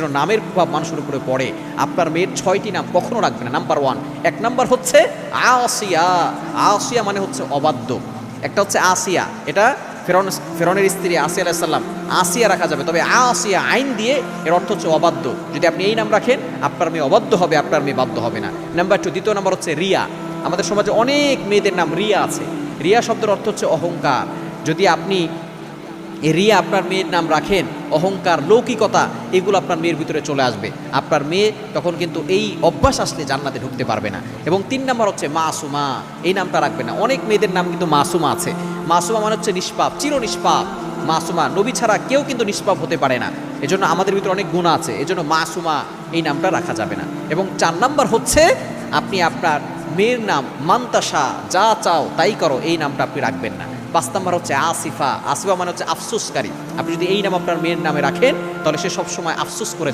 এজন্য নামের প্রভাব মানুষের উপরে পড়ে। আপনার মেয়ের 6টি নাম কখনো রাখবে না। নাম্বার 1, 1 নাম্বার হচ্ছে আসিয়া। আসিয়া মানে হচ্ছে অবাধ্য। একটা হচ্ছে আসিয়া, এটা ফেরনের স্ত্রী আসিয়া আলাইহিস সালাম, আসিয়া রাখা যাবে, তবে আসিয়া আইন দিয়ে এর অর্থ হচ্ছে অবাধ্য। যদি আপনি এই নাম রাখেন আপনার মেয়ে অবাধ্য হবে, আপনার মেয়ে বাধ্য হবে না। নাম্বার 2, দ্বিতীয় নাম্বার হচ্ছে রিয়া। আমাদের সমাজে অনেক মেয়েদের নাম রিয়া আছে। রিয়া শব্দের অর্থ হচ্ছে অহংকার। যদি আপনি এই রিয়া আপনার মেয়ের নাম রাখেন, অহংকার, লৌকিকতা, এগুলো আপনার মেয়ের ভিতরে চলে আসবে। আপনার মেয়ে তখন কিন্তু এই অভ্যাস আসলে জান্নাতে ঢুকতে পারবে না। এবং 3 নাম্বার হচ্ছে মাসুমা। এই নামটা রাখবে না। অনেক মেয়েদের নাম কিন্তু মাসুমা আছে। মাসুমা মানে হচ্ছে নিষ্পাপ, চির নিষ্পাপ। মাসুমা, নবী ছাড়া কেউ কিন্তু নিষ্পাপ হতে পারে না। এজন্য আমাদের ভিতরে অনেক গুণ আছে, এজন্য মাসুমা এই নামটা রাখা যাবে না। এবং 4 নাম্বার হচ্ছে আপনি আপনার মেয়ের নাম মান্তাসা, যা চাও তাই করো, এই নামটা আপনি রাখবেন না। 5 নাম্বার হচ্ছে আসিফা। আসিফা মানে হচ্ছে আফসোসকারী। আপনি যদি এই নাম আপনার মেয়ের নামে রাখেন তাহলে সে সবসময় আফসোস করে